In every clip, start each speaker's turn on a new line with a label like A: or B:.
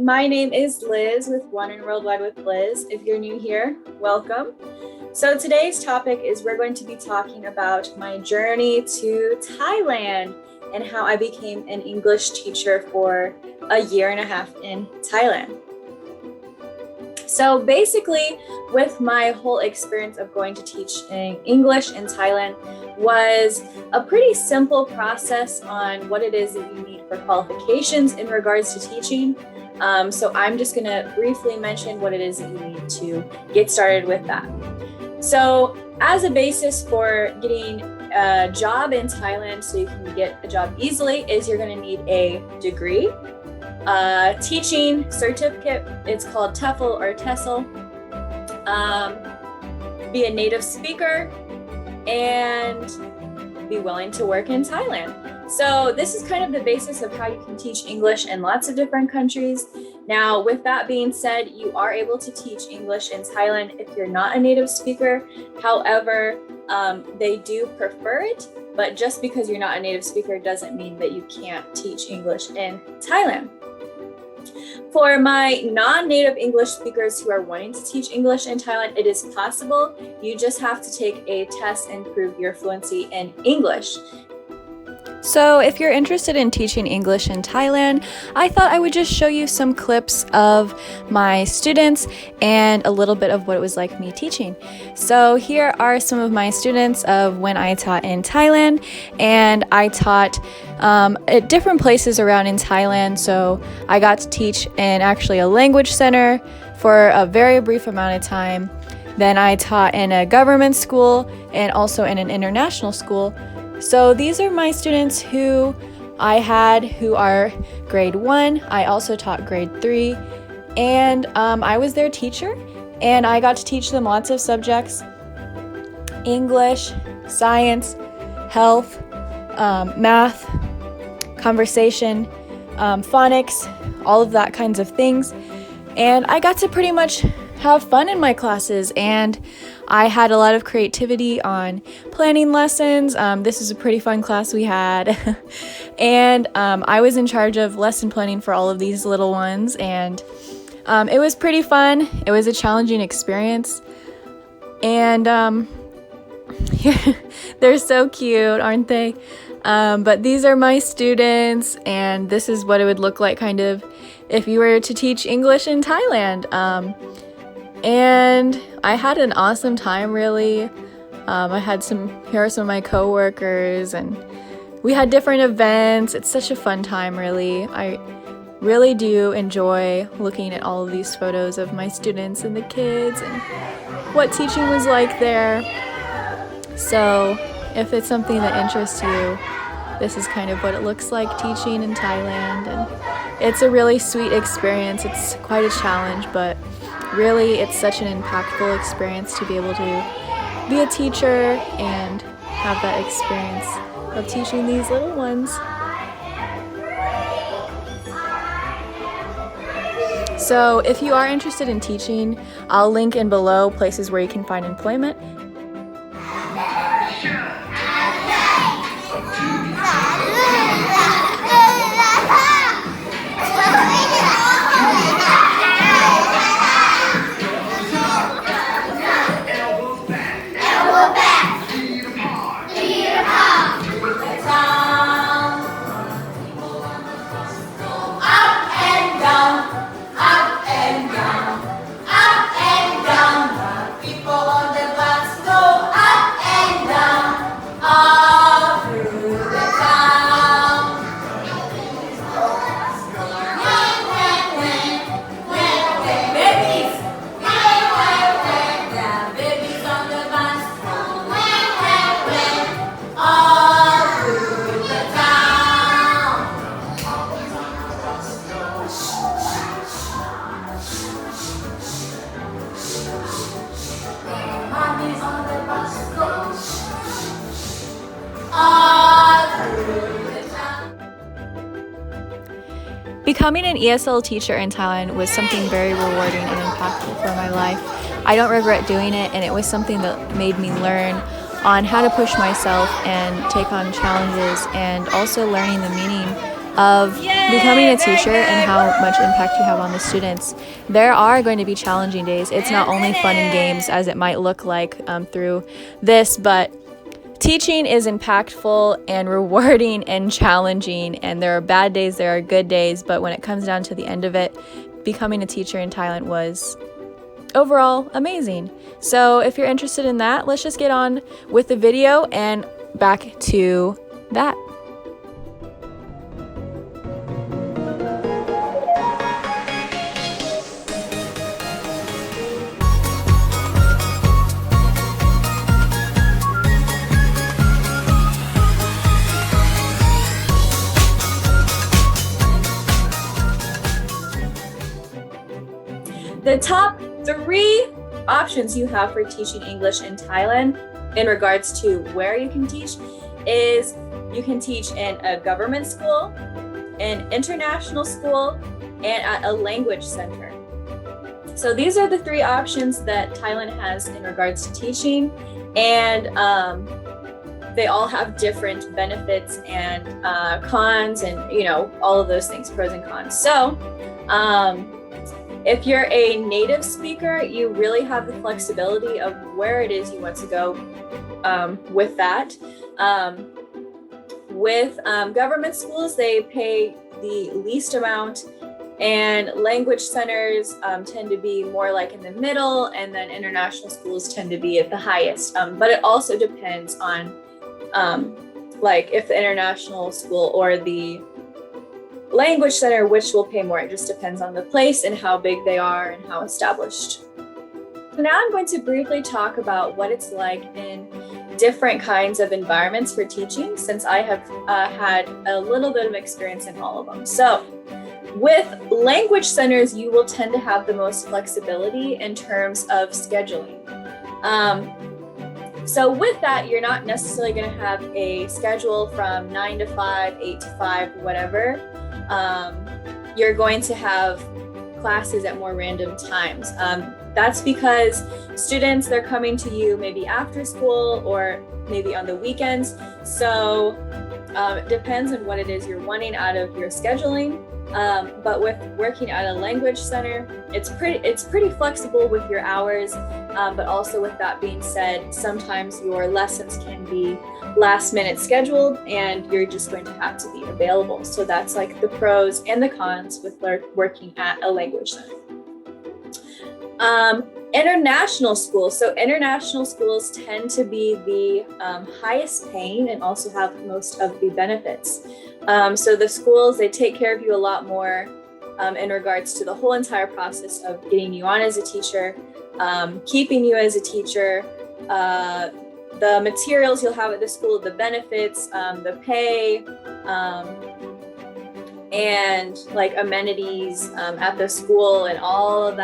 A: my name is Liz with One and Worldwide with Liz. If you're new here, welcome. So today's topic is we're going to be talking about my journey to Thailand and how I became an English teacher for a year and a half in Thailand. So basically, with my whole experience of going to teach English in Thailand was a pretty simple process on what it is that you need for qualifications in regards to teaching. So I'm just going to briefly mention what it is that you need to get started with that. So as a basis for getting a job in Thailand so you can get a job easily is you're going to need a degree, teaching certificate, it's called TEFL or TESOL, be a native speaker, and be willing to work in Thailand. So this is kind of the basis of how you can teach English in lots of different countries. Now, with that being said, you are able to teach English in Thailand if you're not a native speaker. However, they do prefer it, but just because you're not a native speaker doesn't mean that you can't teach English in Thailand. For my non-native English speakers who are wanting to teach English in Thailand, it is possible. You just have to take a test and prove your fluency in English.
B: So if you're interested in teaching English in Thailand, I thought I would just show you some clips of my students and a little bit of what it was like me teaching. So here are some of my students of when I taught in Thailand, and I taught at different places around in Thailand. So I got to teach in actually a language center for a very brief amount of time. Then I taught in a government school and also in an international school. So these are my students who I had who are grade 1. I also taught grade 3, and I was their teacher, and I got to teach them lots of subjects: English, science, health, math, conversation, phonics, all of that kinds of things. And I got to pretty much have fun in my classes, and I had a lot of creativity on planning lessons. This is a pretty fun class we had. And I was in charge of lesson planning for all of these little ones, and it was pretty fun. It was a challenging experience. And they're so cute, aren't they? But these are my students, and this is what it would look like kind of if you were to teach English in Thailand. And I had an awesome time, really. Here are some of my coworkers, and we had different events. It's such a fun time, really. I really do enjoy looking at all of these photos of my students and the kids and what teaching was like there. So if it's something that interests you, this is kind of what it looks like teaching in Thailand. And it's a really sweet experience. It's quite a challenge, but really, it's such an impactful experience to be able to be a teacher and have that experience of teaching these little ones. So if you are interested in teaching, I'll link in below places where you can find employment. Becoming an ESL teacher in Thailand was something very rewarding and impactful for my life. I don't regret doing it, and it was something that made me learn on how to push myself and take on challenges, and also learning the meaning of becoming a teacher and how much impact you have on the students, there are going to be challenging days. It's not only fun and games as it might look like through this, but teaching is impactful and rewarding and challenging, and there are bad days, there are good days, but when it comes down to the end of it, becoming a teacher in Thailand was overall amazing. So if you're interested in that, let's just get on with the video and back to that.
A: The top 3 options you have for teaching English in Thailand in regards to where you can teach is you can teach in a government school, an international school, and at a language center. So these are the 3 options that Thailand has in regards to teaching, and they all have different benefits and cons, and all of those things, pros and cons. So if you're a native speaker, you really have the flexibility of where it is you want to go with that. With government schools, they pay the least amount, and language centers tend to be more like in the middle, and then international schools tend to be at the highest. But it also depends on like if the international school or the language center, which will pay more. It just depends on the place and how big they are and how established. So now I'm going to briefly talk about what it's like in different kinds of environments for teaching, since I have had a little bit of experience in all of them. So with language centers, you will tend to have the most flexibility in terms of scheduling. So with that, you're not necessarily going to have a schedule from 9 to 5, 8 to 5, whatever. You're going to have classes at more random times. That's because students, they're coming to you maybe after school or maybe on the weekends. So it depends on what it is you're wanting out of your scheduling. But with working at a language center, it's pretty flexible with your hours. But also with that being said, sometimes your lessons can be last minute scheduled and you're just going to have to be available. So that's like the pros and the cons with working at a language center. International schools. So international schools tend to be the highest paying and also have most of the benefits. So the schools, they take care of you a lot more in regards to the whole entire process of getting you on as a teacher, keeping you as a teacher, the materials you'll have at the school, the benefits, the pay, and like amenities at the school and all of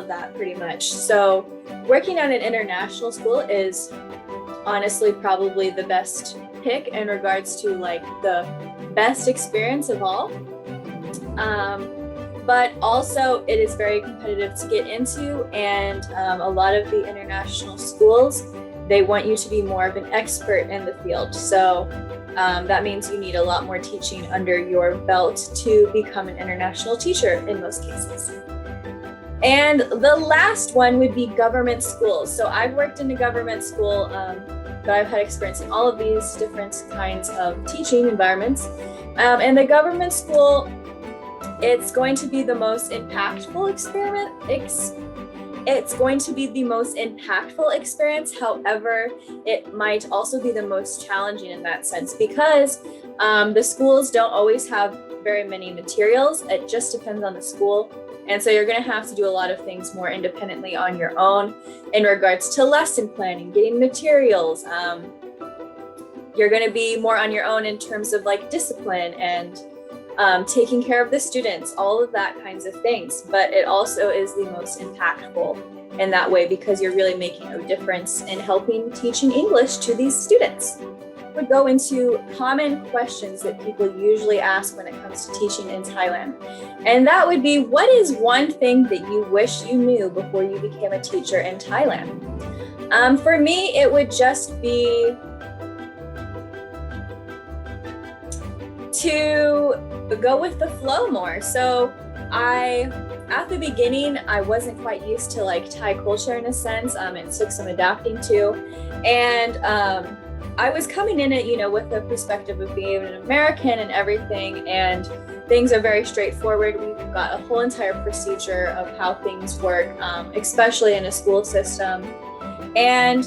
A: that pretty much. So working at an international school is honestly probably the best pick in regards to like the best experience of all. But also it is very competitive to get into, and a lot of the international schools, they want you to be more of an expert in the field. So that means you need a lot more teaching under your belt to become an international teacher in most cases. And the last one would be government schools. So I've worked in a government school, but I've had experience in all of these different kinds of teaching environments. And the government school, it's going to be the most impactful It's going to be the most impactful experience. However, it might also be the most challenging in that sense because the schools don't always have very many materials. It just depends on the school. And so you're going to have to do a lot of things more independently on your own in regards to lesson planning, getting materials. You're going to be more on your own in terms of like discipline and taking care of the students, all of that kinds of things. But it also is the most impactful in that way because you're really making a difference in helping teaching English to these students. Would go into common questions that people usually ask when it comes to teaching in Thailand. And that would be, what is one thing that you wish you knew before you became a teacher in Thailand? For me, it would just be to go with the flow more. So at the beginning, I wasn't quite used to like Thai culture in a sense. It took some adapting to, and I was coming in it, with the perspective of being an American and everything, and things are very straightforward. We've got a whole entire procedure of how things work, especially in a school system. And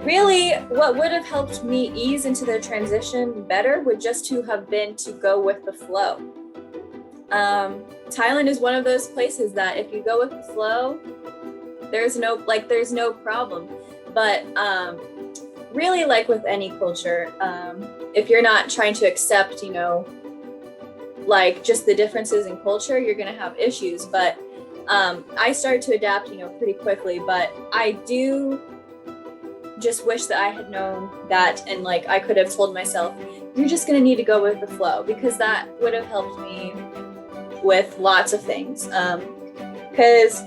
A: really, what would have helped me ease into the transition better would just to have been to go with the flow. Thailand is one of those places that if you go with the flow, there's no problem. But really, like with any culture, if you're not trying to accept, like just the differences in culture, you're going to have issues. But I started to adapt, pretty quickly. But I do just wish that I had known that, and like I could have told myself, you're just going to need to go with the flow, because that would have helped me with lots of things, because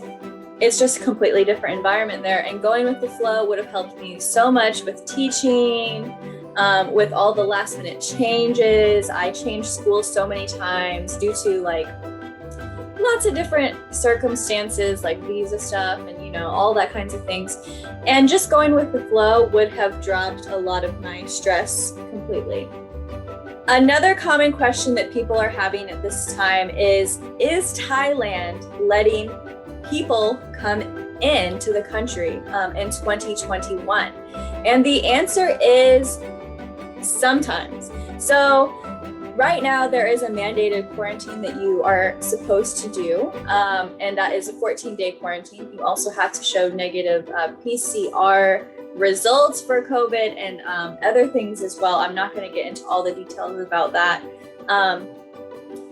A: it's just a completely different environment there, and going with the flow would have helped me so much with teaching, with all the last minute changes. I changed schools so many times due to like lots of different circumstances, like visa stuff and all that kinds of things, and just going with the flow would have dropped a lot of my stress completely. Another common question that people are having at this time is Thailand letting people come into the country in 2021? And the answer is sometimes. So right now there is a mandated quarantine that you are supposed to do, and that is a 14-day quarantine. You also have to show negative PCR results for COVID and other things as well. I'm not going to get into all the details about that.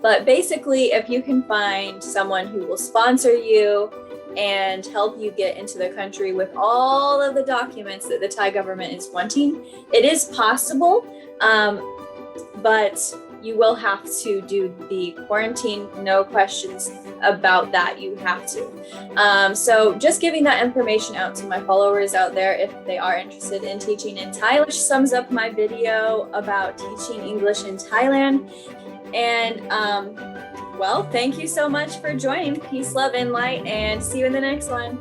A: But basically, if you can find someone who will sponsor you and help you get into the country with all of the documents that the Thai government is wanting, it is possible, but you will have to do the quarantine, no questions about that, you have to. So just giving that information out to my followers out there if they are interested in teaching in Thai, which sums up my video about teaching English in Thailand. And well, thank you so much for joining. Peace, love, and light, and see you in the next one.